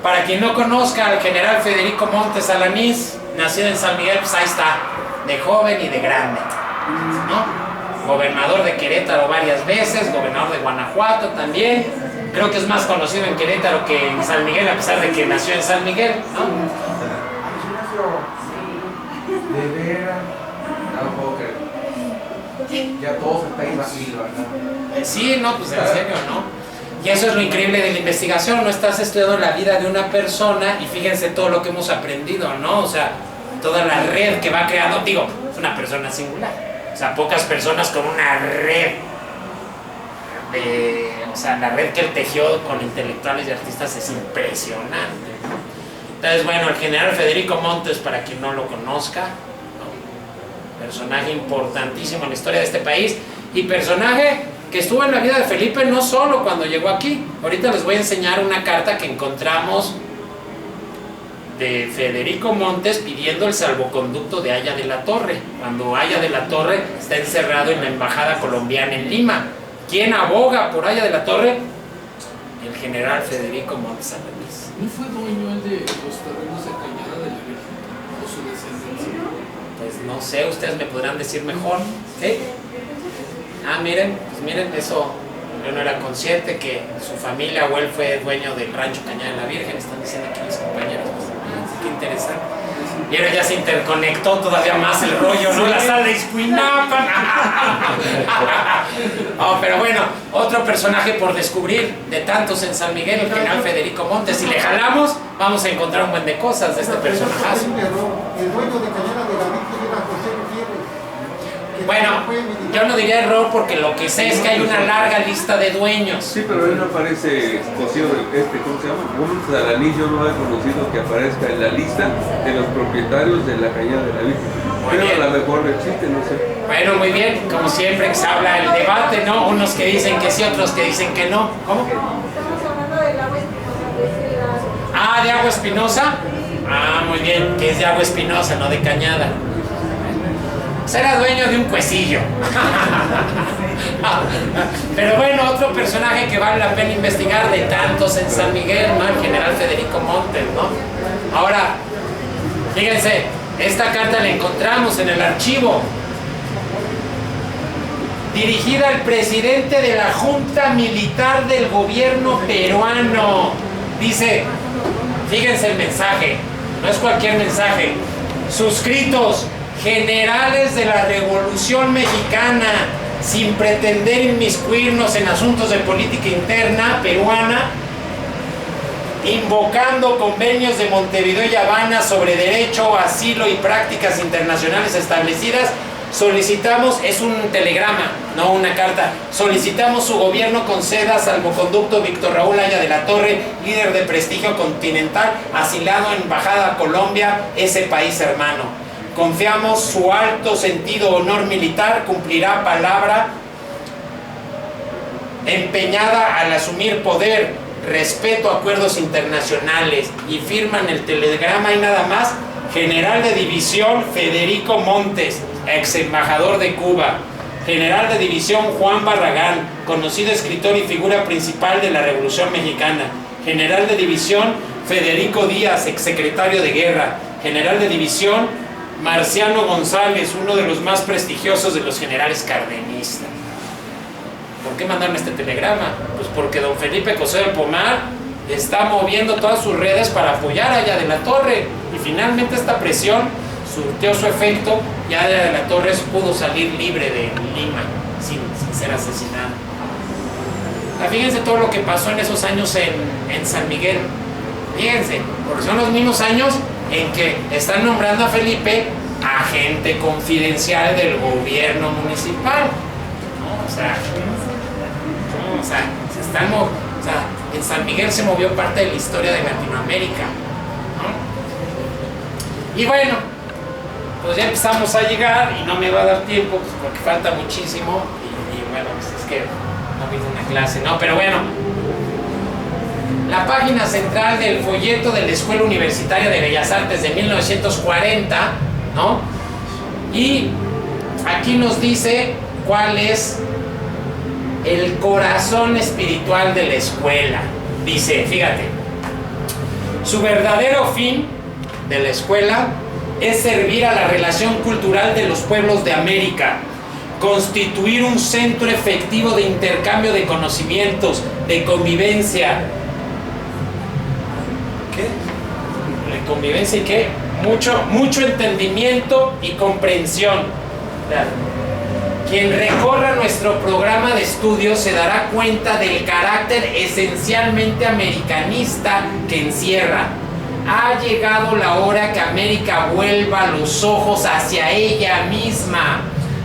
Para quien no conozca al general Federico Montes Alanís, nacido en San Miguel, pues ahí está, de joven y de grande, ¿no? Gobernador de Querétaro varias veces, gobernador de Guanajuato también, creo que es más conocido en Querétaro que en San Miguel, a pesar de que nació en San Miguel, ¿no? De veras, no lo puedo creer. Ya todo se está imaginando, ¿verdad? Sí, no, pues en serio, ¿no? Y eso es lo increíble de la investigación, no estás estudiando la vida de una persona y fíjense todo lo que hemos aprendido, ¿no? O sea, toda la red que va creando, digo, es una persona singular, o sea, pocas personas con una red o sea, la red que él tejió con intelectuales y artistas es impresionante, ¿no? Entonces, bueno, el general Federico Montes, para quien no lo conozca, ¿no? Personaje importantísimo en la historia de este país y personaje que estuvo en la vida de Felipe no solo cuando llegó aquí. Ahorita les voy a enseñar una carta que encontramos de Federico Montes pidiendo el salvoconducto de Haya de la Torre, cuando Haya de la Torre está encerrado en la embajada colombiana en Lima. ¿Quién aboga por Haya de la Torre? El general Federico Montes Alanís. ¿No fue dueño él de los terrenos de Cañada de la Virgen o su descendencia? Pues no sé, ustedes me podrán decir mejor. ¿Sí? Ah, miren, pues miren, eso yo no era consciente que su familia o él fue dueño del rancho Cañada de la Virgen, están diciendo aquí mis compañeros. Pues, qué interesante. Y ahora ya se interconectó todavía más el rollo, ¿no? La sala de Iscuinapan. Oh, pero bueno, otro personaje por descubrir de tantos en San Miguel, el general Federico Montes. Si le jalamos, vamos a encontrar un buen de cosas de este personaje. El dueño de Cañada de la Virgen era José Gutiérrez. Bueno, yo no diría error porque lo que sé es que hay una larga lista de dueños. Sí, pero él no aparece cocido, ¿cómo se llama? Montes Alanís, yo no he conocido que aparezca en la lista de los propietarios de la Cañada de la Virgen. Pero a lo mejor existe, no sé. Bueno, muy bien, como siempre se habla el debate, ¿no? Unos que dicen que sí, otros que dicen que no. ¿Cómo? Estamos hablando del agua espinosa. Ah, ¿de Agua Espinosa? Ah, muy bien, que es de Agua Espinosa, no de Cañada. Era dueño de un cuecillo. Pero bueno, otro personaje que vale la pena investigar de tantos en San Miguel, ¿no? El general Federico Montes, ¿no? Ahora, fíjense, esta carta la encontramos en el archivo, dirigida al presidente de la Junta Militar del gobierno peruano. Dice, fíjense el mensaje, no es cualquier mensaje. Suscritos, generales de la Revolución Mexicana, sin pretender inmiscuirnos en asuntos de política interna peruana, invocando convenios de Montevideo y Habana sobre derecho, asilo y prácticas internacionales establecidas, solicitamos, es un telegrama, no una carta, solicitamos su gobierno conceda salvoconducto Víctor Raúl Haya de la Torre, líder de prestigio continental, asilado en Embajada Colombia, ese país hermano. Confiamos su alto sentido honor militar cumplirá palabra empeñada al asumir poder, respeto a acuerdos internacionales, y firman el telegrama y nada más, general de división Federico Montes, ex embajador de Cuba, general de división Juan Barragán, conocido escritor y figura principal de la Revolución Mexicana, general de división Federico Díaz, ex secretario de guerra, general de división Marciano González, uno de los más prestigiosos de los generales cardenistas. ¿Por qué mandaron este telegrama? Pues porque don Felipe Cosío del Pomar está moviendo todas sus redes para apoyar a Haya de la Torre, y finalmente esta presión surtió su efecto y Haya de la Torre pudo salir libre de Lima sin ser asesinado. Fíjense todo lo que pasó en esos años en San Miguel. Fíjense, porque son los mismos años en que están nombrando a Felipe agente confidencial del gobierno municipal, ¿no? O sea, en San Miguel se movió parte de la historia de Latinoamérica, ¿no? Y bueno, pues ya empezamos a llegar y no me va a dar tiempo, pues, porque falta muchísimo y bueno, pues es que no vino una clase, ¿no? Pero bueno, la página central del folleto de la Escuela Universitaria de Bellas Artes de 1940, ¿no? Y aquí nos dice cuál es el corazón espiritual de la escuela. Dice, fíjate, su verdadero fin de la escuela es servir a la relación cultural de los pueblos de América, constituir un centro efectivo de intercambio de conocimientos, de convivencia. ¿Qué? ¿De convivencia y qué? Mucho entendimiento y comprensión. Quien recorra nuestro programa de estudios se dará cuenta del carácter esencialmente americanista que encierra. Ha llegado la hora que América vuelva los ojos hacia ella misma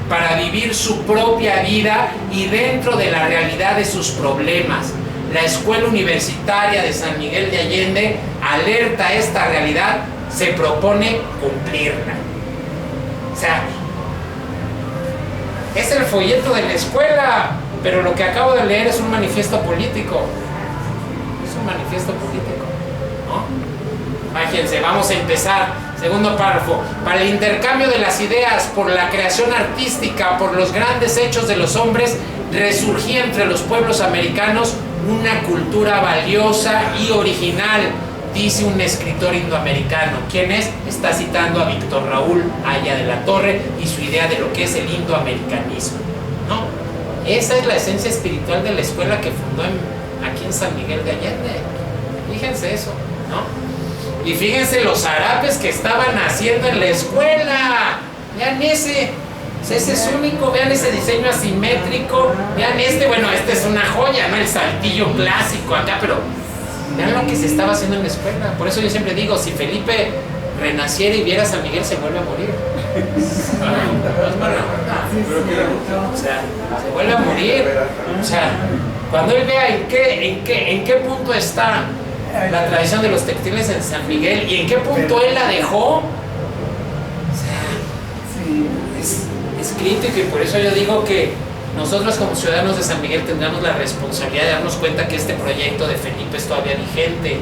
para vivir su propia vida y dentro de la realidad de sus problemas. La Escuela Universitaria de San Miguel de Allende alerta a esta realidad, se propone cumplirla. O sea, es el folleto de la escuela, pero lo que acabo de leer es un manifiesto político. Es un manifiesto político, ¿no? Imagínense, vamos a empezar. Segundo párrafo. Para el intercambio de las ideas, por la creación artística, por los grandes hechos de los hombres, resurgía entre los pueblos americanos una cultura valiosa y original, dice un escritor indoamericano. ¿Quién es? Está citando a Víctor Raúl Haya de la Torre y su idea de lo que es el indoamericanismo, ¿no? Esa es la esencia espiritual de la escuela que fundó aquí en San Miguel de Allende. Fíjense eso, ¿no? Y fíjense los zarapes que estaban haciendo en la escuela. Vean ese. Ese es único. Vean ese diseño asimétrico. Vean este. Bueno, este es una joya, ¿no? El saltillo clásico acá, pero vean lo que se estaba haciendo en la escuela. Por eso yo siempre digo, si Felipe renaciera y viera a San Miguel, se vuelve a morir. O sea, se vuelve a morir. O sea, cuando él vea en qué punto está la tradición de los textiles en San Miguel y en qué punto él la dejó, o sea, es crítico, y por eso yo digo que nosotros como ciudadanos de San Miguel tendremos la responsabilidad de darnos cuenta que este proyecto de Felipe es todavía vigente,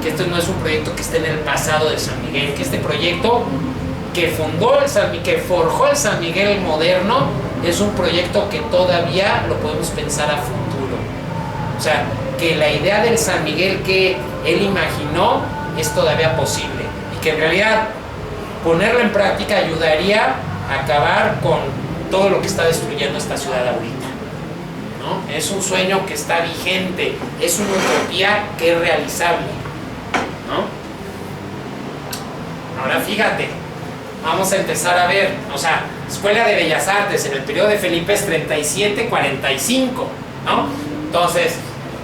que esto no es un proyecto que esté en el pasado de San Miguel, que este proyecto que que forjó el San Miguel moderno es un proyecto que todavía lo podemos pensar a futuro. O sea, que la idea del San Miguel que él imaginó es todavía posible y que en realidad ponerla en práctica ayudaría a acabar con todo lo que está destruyendo esta ciudad ahorita, ¿no? Es un sueño que está vigente, es una utopía que es realizable, ¿no? Ahora fíjate, vamos a empezar a ver, o sea, Escuela de Bellas Artes en el periodo de Felipe es 37-45, ¿no? Entonces,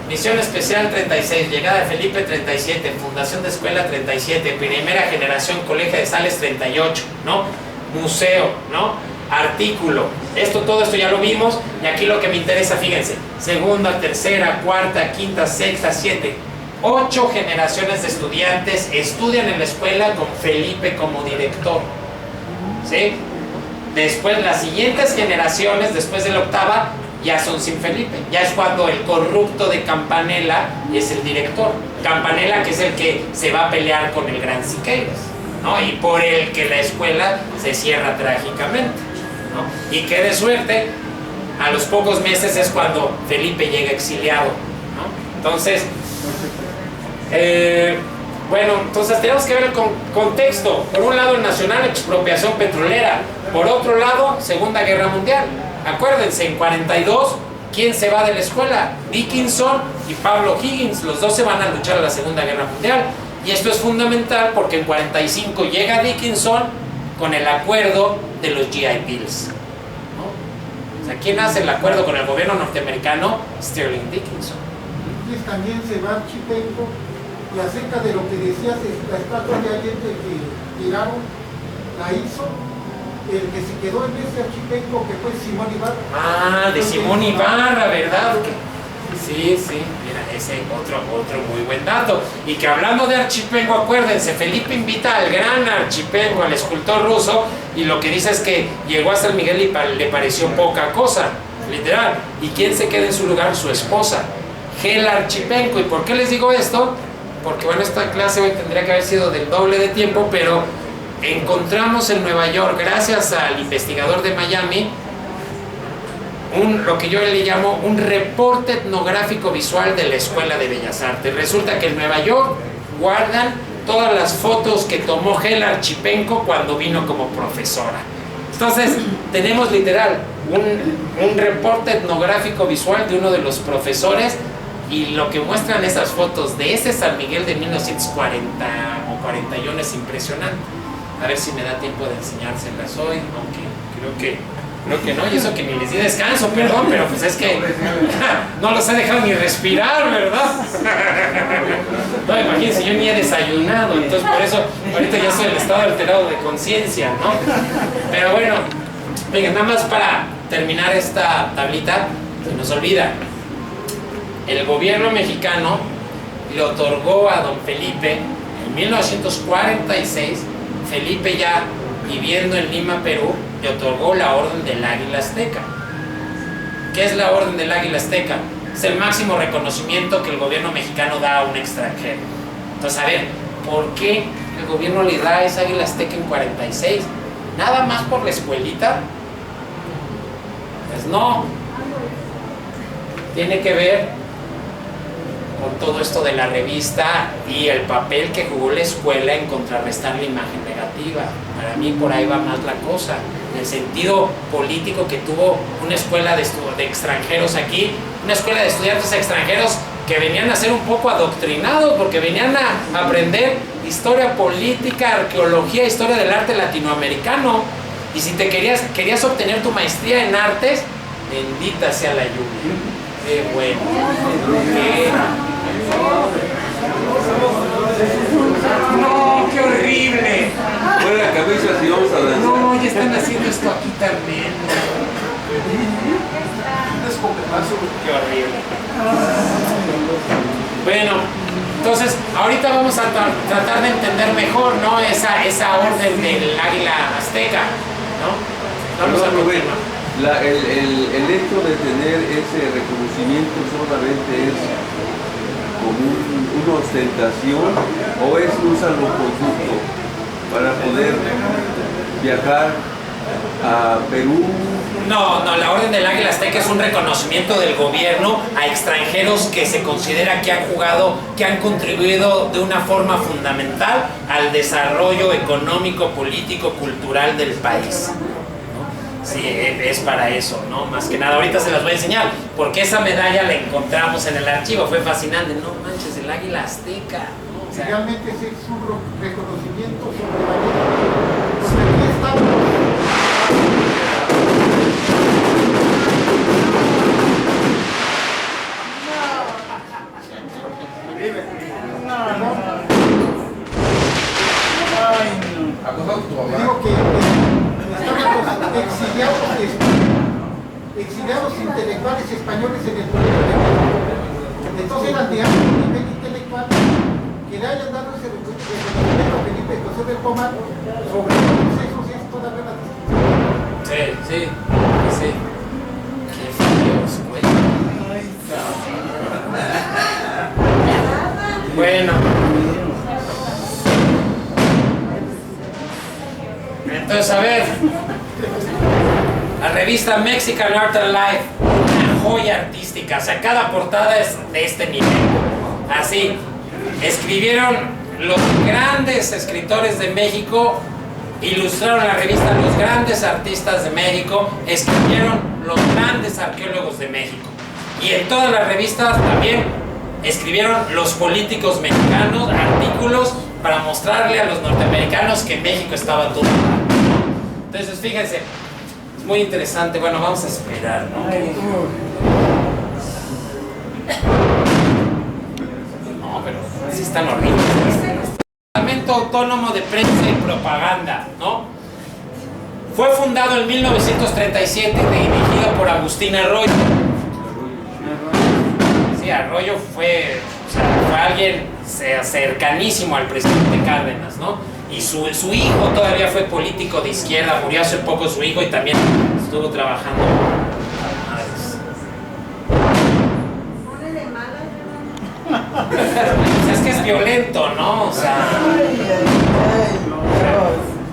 misión especial 36, llegada de Felipe 37, fundación de escuela 37, primera generación Colegio de Sales 38, ¿no? Museo, ¿no? Artículo, todo esto ya lo vimos, y aquí lo que me interesa, fíjense, segunda, tercera, cuarta, quinta, sexta, 7, 8 generaciones de estudiantes estudian en la escuela con Felipe como director, ¿sí? Después las siguientes generaciones, después de la octava, ya son sin Felipe, ya es cuando el corrupto de Campanella es el director. Campanella, que es el que se va a pelear con el gran Siqueiros, ¿no? Y por el que la escuela se cierra trágicamente, ¿no? Y que de suerte, a los pocos meses es cuando Felipe llega exiliado, ¿no? Entonces, bueno, entonces tenemos que ver el contexto. Por un lado, el nacional, expropiación petrolera. Por otro lado, Segunda Guerra Mundial. Acuérdense, en 42, ¿quién se va de la escuela? Dickinson y Pablo Higgins. Los dos se van a luchar a la Segunda Guerra Mundial. Y esto es fundamental porque en 45 llega Dickinson con el acuerdo de los GI Bills, ¿no? O sea, ¿quién hace el acuerdo con el gobierno norteamericano? Sterling Dickinson. Y también se va Archipenco, y acerca de lo que decías, la estatua de Allende que tiraron, la hizo el que se quedó en ese Archipenco, que fue Simón Ibarra. Ah, de Simón Ibarra, ¿verdad? Sí, sí, mira, ese otro muy buen dato. Y que hablando de Archipenco, acuérdense, Felipe invita al gran Archipenco, al escultor ruso, y lo que dice es que llegó a San Miguel y le pareció poca cosa, literal. ¿Y quién se queda en su lugar? Su esposa, Gela Archipenco. ¿Y por qué les digo esto? Porque bueno, esta clase hoy tendría que haber sido del doble de tiempo, pero encontramos en Nueva York, gracias al investigador de Miami, lo que yo le llamo un reporte etnográfico visual de la Escuela de Bellas Artes. Resulta que en Nueva York guardan todas las fotos que tomó Gela Archipenco cuando vino como profesora. Entonces, tenemos literal un reporte etnográfico visual de uno de los profesores y lo que muestran esas fotos de ese San Miguel de 1940 o 41 es impresionante. A ver si me da tiempo de enseñárselas hoy, aunque creo que no, y eso que ni les di descanso, perdón, pero pues es que no los he dejado ni respirar, ¿verdad? No, imagínense, yo ni he desayunado, entonces por eso ahorita ya estoy en estado alterado de conciencia, ¿no? Pero bueno, venga, nada más para terminar esta tablita, se nos olvida, el gobierno mexicano le otorgó a don Felipe, en 1946, Felipe ya viviendo en Lima, Perú, le otorgó la Orden del Águila Azteca. ¿Qué es la Orden del Águila Azteca? Es el máximo reconocimiento que el gobierno mexicano da a un extranjero. Entonces, a ver, ¿por qué el gobierno le da esa Águila Azteca en 46? ¿Nada más por la escuelita? Pues no. Tiene que ver con todo esto de la revista y el papel que jugó la escuela en contrarrestar la imagen negativa. Para mí por ahí va más la cosa, en el sentido político que tuvo una escuela de extranjeros aquí, una escuela de estudiantes extranjeros que venían a ser un poco adoctrinados porque venían a aprender historia política, arqueología, historia del arte latinoamericano. Y si te querías obtener tu maestría en artes, bendita sea la lluvia. Qué bueno. No, qué horrible. Fuera cabeza si vamos a danzar. No, ya están haciendo esto aquí también. Qué horrible. Bueno, entonces ahorita vamos a tratar de entender mejor, ¿no? Esa orden del Águila Azteca, ¿no? Vamos a continuar. El hecho de tener ese reconocimiento solamente es como una ostentación o es un salvoconducto para poder viajar a Perú. No, la Orden del Águila Azteca es un reconocimiento del gobierno a extranjeros que se considera que han contribuido de una forma fundamental al desarrollo económico, político, cultural del país. Sí, es para eso, ¿no? Más que nada, ahorita se las voy a enseñar, porque esa medalla la encontramos en el archivo, fue fascinante. No manches, el Águila Azteca, ¿no? O sea, realmente ese es un reconocimiento sobre la vida. Pues aquí estamos. Digo que estaban los exiliados intelectuales españoles en el gobierno de México. Entonces eran de alto nivel intelectual que le hayan dado ese reconocimiento a Felipe José del Pomar sobre los procesos es todavía la discusión. Sí. Qué feos, güey. Bueno. Entonces, a ver, la revista Mexican Art and Life, una joya artística, o sea, cada portada es de este nivel. Así, escribieron los grandes escritores de México, ilustraron la revista los grandes artistas de México, escribieron los grandes arqueólogos de México. Y en todas las revistas también escribieron los políticos mexicanos, artículos para mostrarle a los norteamericanos que México estaba todo mal. Entonces, fíjense, es muy interesante. Bueno, vamos a esperar, ¿no? No, pero sí están horribles. Departamento Autónomo de Prensa y Propaganda, ¿no? Fue fundado en 1937 y dirigido por Agustín Arroyo. Sí, Arroyo fue alguien cercanísimo al presidente Cárdenas, ¿no? Y su hijo todavía fue político de izquierda, murió hace poco su hijo y también estuvo trabajando. Es que es violento, ¿no? O sea,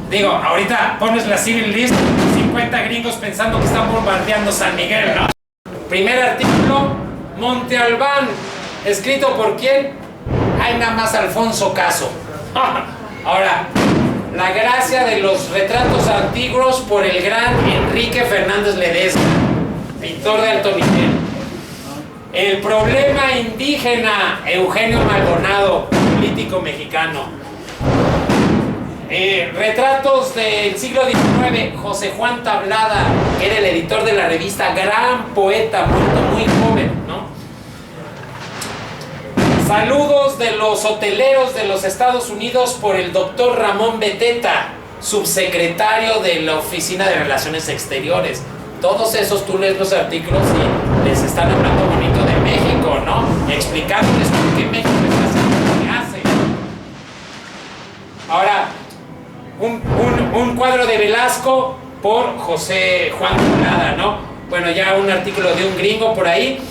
digo, ahorita pones la civil list, 50 gringos pensando que están bombardeando San Miguel, ¿no? Primer artículo, Monte Albán, escrito por ¿quién? Hay nada más Alfonso Caso. Ahora, La gracia de los retratos antiguos por el gran Enrique Fernández Ledesma, pintor de alto nivel. El problema indígena, Eugenio Maldonado, político mexicano. Retratos del siglo XIX, José Juan Tablada, que era el editor de la revista, gran poeta, muerto muy joven, ¿no? Saludos de los hoteleros de los Estados Unidos por el doctor Ramón Beteta, subsecretario de la Oficina de Relaciones Exteriores. Todos esos, tú lees los artículos y les están hablando bonito de México, ¿no? Explicándoles por qué México está haciendo lo que hace. Ahora, un cuadro de Velasco por José Juan Tablada, ¿no? Bueno, ya un artículo de un gringo por ahí.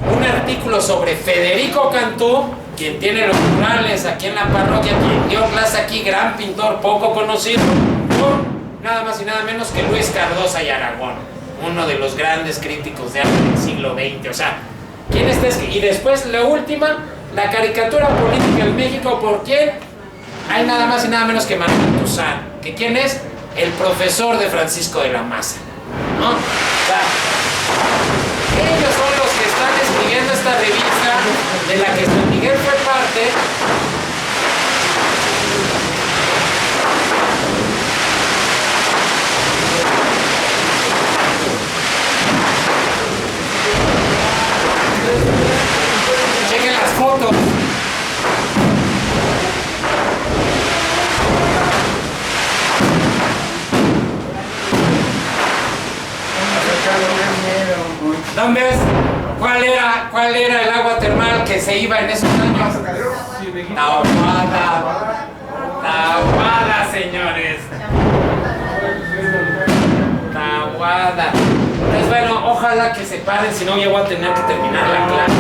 Un artículo sobre Federico Cantú, quien tiene los murales aquí en la parroquia, quien dio clase aquí, gran pintor poco conocido, por nada más y nada menos que Luis Cardosa y Aragón, uno de los grandes críticos de arte del siglo XX. O sea, ¿quién está escribiendo? Y después la última, la caricatura política en México, ¿por quién? Hay nada más y nada menos que Manuel Toussaint, que ¿quién es? El profesor de Francisco de la Maza, ¿no? O sea, ellos son los que están escribiendo esta revista de la que San Miguel fue parte. Chequen las fotos. ¿Dónde es? ¿Cuál era el agua termal que se iba en esos años? Tahuada. Tahuada, señores. Tahuada. Pues bueno, ojalá que se paren, si no ya voy a tener que terminar la clase.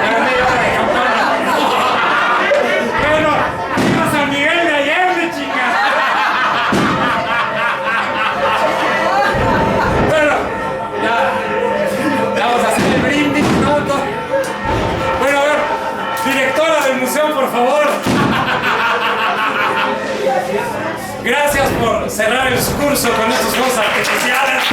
Pero media hora de campana. Bueno, viva San Miguel de Allende, chicas. Bueno, ya vamos a hacer el brindis, ¿no? Bueno, a ver, directora del museo, por favor. Gracias por cerrar el curso con estos juegos artificiales.